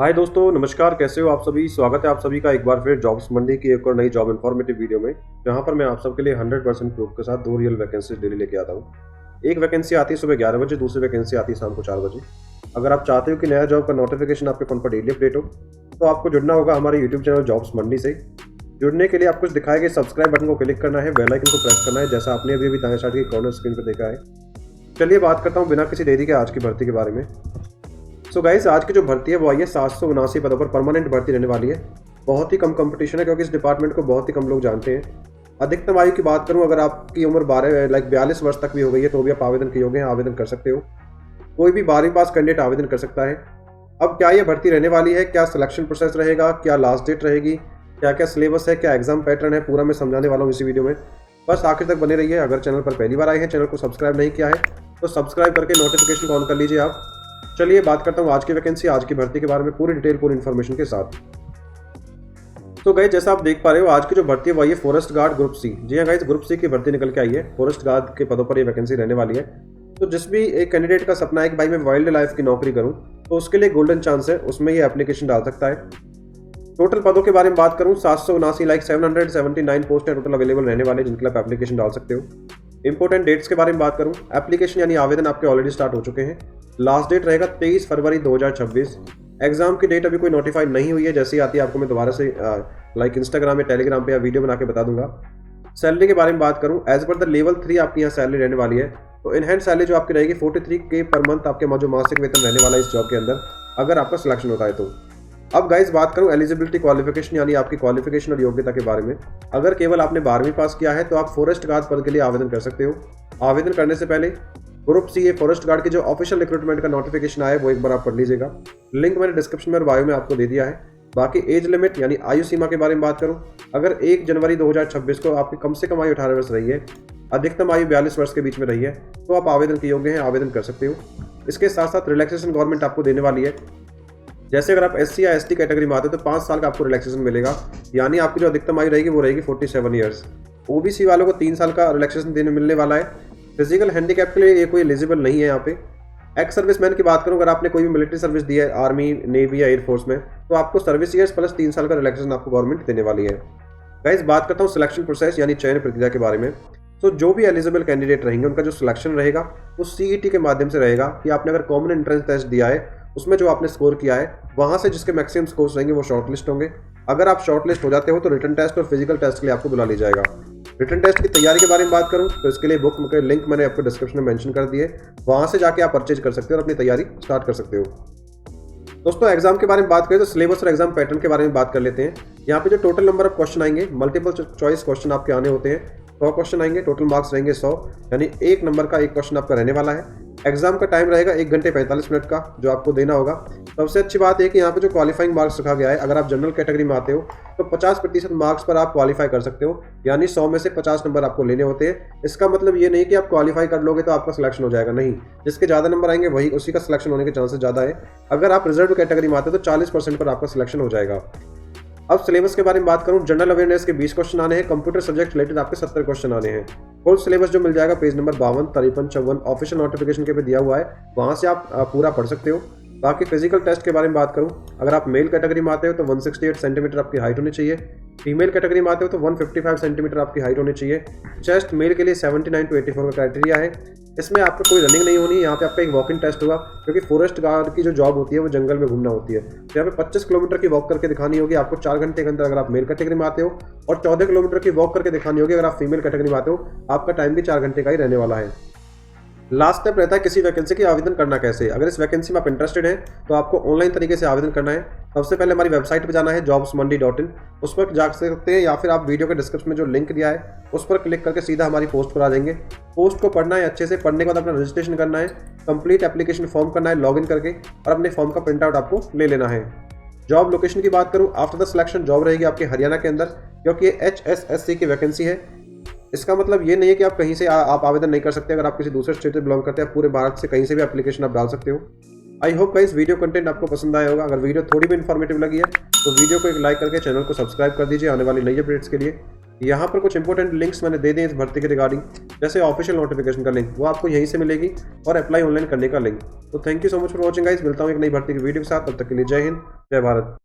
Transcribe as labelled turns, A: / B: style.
A: हाय दोस्तों, नमस्कार। कैसे हो आप सभी? स्वागत है आप सभी का एक बार फिर जॉब्स मंडी की एक और नई जॉब इन्फॉर्मेटिव वीडियो में, जहां पर मैं आप सबके लिए 100% प्रूफ के साथ दो रियल वैकेंसी डेली लेके आता हूं। एक वैकेंसी आती है सुबह 11 बजे, दूसरी वैकेंसी आती है शाम को 4 बजे। अगर आप चाहते हो कि नया जॉब का नोटिफिकेशन आपके फ़ोन पर डेली अपडेट हो, तो आपको जुड़ना होगा हमारे यूट्यूब चैनल जॉब्स मंडी से। जुड़ने के लिए आपको दिखाए गए सब्सक्राइब बटन को क्लिक करना है, बेल आइकन को प्रेस करना है, जैसा आपने अभी दाएं साइड की कॉर्नर स्क्रीन पर देखा है। चलिए बात करता हूँ बिना किसी देरी के आज की भर्ती के बारे में। सो गाइस, आज की जो भर्ती है वो आई है 779 पदों पर परमानेंट भर्ती रहने वाली है। बहुत ही कम कंपटीशन है, क्योंकि इस डिपार्टमेंट को बहुत ही कम लोग जानते हैं। अधिकतम आयु की बात करूं, अगर आपकी उम्र 42 वर्ष तक भी हो गई है तो भी आप आवेदन के योग्य हैं, आवेदन कर सकते हो। कोई भी 12वीं पास कैंडिडेट आवेदन कर सकता है। अब क्या ये भर्ती रहने वाली है, क्या सिलेक्शन प्रोसेस रहेगा, क्या लास्ट डेट रहेगी, क्या क्या सिलेबस है, क्या एग्जाम पैटर्न है, पूरा मैं समझाने वाला हूँ इसी वीडियो में। बस आखिर तक बने रहिए। अगर चैनल पर पहली बार आए हैं, चैनल को सब्सक्राइब नहीं किया है तो सब्सक्राइब करके नोटिफिकेशन को ऑन कर लीजिए आप। चलिए बात करता हूँ आज की वैकेंसी, आज की भर्ती के बारे में पूरी डिटेल, पूरी इन्फॉर्मेशन के साथ। तो गाइस, जैसा आप देख पा रहे हो, आज की जो भर्ती है वही है फॉरेस्ट गार्ड ग्रुप सी। जी हाँ गाइस, ग्रुप सी की भर्ती निकल के आई है। फॉरेस्ट गार्ड के पदों पर ये वैकेंसी रहने वाली है। तो जिस भी एक कैंडिडेट का सपना है कि भाई मैं वाइल्ड लाइफ की नौकरी करूं, तो उसके लिए गोल्डन चांस है, उसमें ये एप्लीकेशन डाल सकता है। टोटल पदों के बारे में बात करूं, 779 पोस्ट है टोटल अवेलेबल रहने वाले, जिनके लिए आप एप्लीकेशन डाल सकते हो। इंपॉर्टेंट डेट्स के बारे में बात करूं, एप्लीकेशन यानी आवेदन आपके ऑलरेडी स्टार्ट हो चुके हैं। लास्ट डेट रहेगा 23 फरवरी 2026। एग्जाम की डेट अभी कोई नोटिफाइड नहीं हुई है, जैसे ही आती है आपको मैं दोबारा से इंस्टाग्राम या टेलीग्राम पे या वीडियो बना के बता दूंगा। सैलरी के बारे में बात करूं, एज पर द लेवल 3 आपकी यहाँ सैलरी रहने वाली है। तो इन हैंड सैलरी जो आपकी रहेगी 43K पर मंथ आपके जो मासिक वेतन रहने वाला है इस जॉब के अंदर, अगर आपका सिलेक्शन होता है तो। अब गाइस बात करूं एलिजिबिलिटी क्वालिफिकेशन यानी आपकी क्वालिफिकेशन और योग्यता के बारे में। अगर केवल आपने 12वीं पास किया है तो आप फॉरेस्ट गार्ड पद के लिए आवेदन कर सकते हो। आवेदन करने से पहले ग्रुप सी फॉरेस्ट गार्ड की जो ऑफिशियल रिक्रूटमेंट का नोटिफिकेशन आया है वो एक बार आप पढ़ लीजिएगा। लिंक मैंने डिस्क्रिप्शन में और बायो में आपको दे दिया है। बाकी एज लिमिट यानी आयु सीमा के बारे में बात करूं, अगर 1 जनवरी 2026 को आपकी कम से कम आयु 18 वर्ष रही है, अधिकतम आयु 42 वर्ष के बीच में रही है, तो आप आवेदन के योग्य हैं, आवेदन कर सकते हो। इसके साथ साथ रिलैक्सेशन गवर्नमेंट आपको देने वाली है। जैसे अगर आप SC या ST कैटेगरी में आते हो तो 5 साल का आपको रिलैक्सेशन मिलेगा, यानी आपकी जो अधिकतम आयु रहेगी वो रहेगी 47 ईयर्स। OBC वालों को 3 साल का रिलैक्सेशन मिलने वाला है। फिजिकल हैंडीकैप के लिए ये कोई एलिजिबल नहीं है यहाँ पे। एक्स सर्विसमैन की बात करूँ, अगर आपने कोई भी मिलिट्री सर्विस दी है, आर्मी, नेवी या एयरफोर्स में, तो आपको सर्विस ईयर्स प्लस 3 साल का रिलैक्सेशन आपको गवर्नमेंट देने वाली है। गाइस बात करता हूँ सिलेक्शन प्रोसेस यानी चयन प्रक्रिया के बारे में। तो जो भी एलिजिबल कैंडिडेट रहेंगे उनका जो सिलेक्शन रहेगा वो CET के माध्यम से रहेगा, कि आपने अगर कॉमन एंट्रेंस टेस्ट दिया है उसमें जो आपने स्कोर किया है वहां से जिसके मैक्सिमम स्कोर्स रहेंगे वो शॉर्टलिस्ट होंगे। अगर आप शॉर्टलिस्ट हो जाते हो तो रिटन टेस्ट और फिजिकल टेस्ट के लिए आपको बुला लिया जाएगा। रिटन टेस्ट की तैयारी के बारे में बात करूं तो इसके लिए बुक के लिंक मैंने आपको डिस्क्रिप्शन में मेंशन कर दिए, वहां से जाके आप परचेज कर सकते हो और अपनी तैयारी स्टार्ट कर सकते हो। दोस्तों एग्जाम के बारे में बात करें तो सिलेबस और एग्जाम पैटर्न के बारे में बात कर लेते हैं। यहाँ पे जो टोटल नंबर ऑफ क्वेश्चन आएंगे, मल्टीपल चॉइस क्वेश्चन आपके आने होते हैं। 100 क्वेश्चन आएंगे, टोटल मार्क्स रहेंगे 100, यानी 1 नंबर का 1 क्वेश्चन आपका रहने वाला है। एग्जाम का टाइम रहेगा 1 घंटे 45 मिनट का, जो आपको देना होगा। सबसे अच्छी बात है कि यहाँ पे जो क्वालिफाइंग मार्क्स रखा गया है, अगर आप जनरल कैटेगरी में आते हो तो 50% मार्क्स पर आप क्वालिफाई कर सकते हो, यानी 100 में से 50 नंबर आपको लेने होते हैं। इसका मतलब ये नहीं कि आप क्वालिफाई कर लोगे तो आपका सिलेक्शन हो जाएगा, नहीं। जिसके ज़्यादा नंबर आएंगे वही उसी का सिलेक्शन होने के चांसेस ज़्यादा है। अगर आप रिजर्व कैटेगरी में आते हो तो 40% पर आपका सिलेक्शन हो जाएगा। अब सिलेबस के बारे में बात करूं, जनरल अवेयरनेस के 20 क्वेश्चन आने हैं, कंप्यूटर सब्जेक्ट रिलेटेड आपके 70 क्वेश्चन आने हैं। फुल सिलेबस जो मिल जाएगा पेज नंबर 52, 53, 54 ऑफिशियल नोटिफिकेशन के पे दिया हुआ है, वहां से आप पूरा पढ़ सकते हो। बाकी फिजिकल टेस्ट के बारे में बात करूं, अगर आप मेल कैटेगरी में आते हो तो 168 सेंटीमीटर आपकी हाइट होनी चाहिए। फीमेल कैटेगरी में आते हो तो 155 सेंटीमीटर आपकी हाइट होनी चाहिए। चेस्ट मेल के लिए 79 to 84 का क्राइटेरिया है। इसमें आपको कोई रनिंग नहीं होनी है, यहाँ पे आपका एक वॉकिंग टेस्ट होगा, क्योंकि फॉरेस्ट गार्ड की जो जॉब होती है वो जंगल में घूमना होती है। तो यहाँ पे 25 किलोमीटर की वॉक करके दिखानी होगी आपको 4 घंटे के अंदर, अगर आप मेल कैटेगरी में आते हो, और 14 किलोमीटर की वॉक करके दिखानी होगी अगर आप फीमेल कैटेगरी में आते हो। आपका टाइम भी 4 घंटे का ही रहने वाला है। लास्ट स्टेप रहता है किसी वैकेंसी की आवेदन करना कैसे। अगर इस वैकेंसी में आप इंटरेस्टेड हैं तो आपको ऑनलाइन तरीके से आवेदन करना है। सबसे पहले हमारी वेबसाइट पर जाना है jobsmandi.in, उस पर जा सकते हैं, या फिर आप वीडियो के डिस्क्रिप्शन में जो लिंक दिया है उस पर क्लिक करके सीधा हमारी पोस्ट पर आ जाएंगे। पोस्ट को पढ़ना है, अच्छे से पढ़ने के बाद अपना रजिस्ट्रेशन करना है, कंप्लीट एप्लीकेशन फॉर्म करना है लॉगिन करके, और अपने फॉर्म का प्रिंट आउट आपको ले लेना है। जॉब लोकेशन की बात करूँ, आफ्टर द सिलेक्शन जॉब रहेगी आपके हरियाणा के अंदर, क्योंकि ये HSSC की वैकेंसी है। इसका मतलब ये नहीं है कि आप कहीं से आप आवेदन नहीं कर सकते। अगर आप किसी दूसरे स्टेट से बिलोंग करते हैं, पूरे भारत से कहीं से भी एप्लीकेशन आप डाल सकते हो। I hope guys video content आपको पसंद आया होगा। अगर वीडियो थोड़ी भी इन्फॉर्मेटिव लगी है तो वीडियो को एक लाइक करके चैनल को सब्सक्राइब कर दीजिए आने वाली नई अपडेट्स के लिए। यहाँ पर कुछ इंपॉर्टेंट लिंक्स मैंने दे दिए इस भर्ती के रिगार्डिंग, जैसे ऑफिशियल नोटिफिकेशन का लिंक, वो आपको यहीं से मिलेगी, और अप्लाई ऑनलाइन करने का लिंक। तो thank you so much for watching guys, मिलता हूँ एक नई भर्ती की वीडियो के साथ, तब तक के लिए जय हिंद, जय भारत।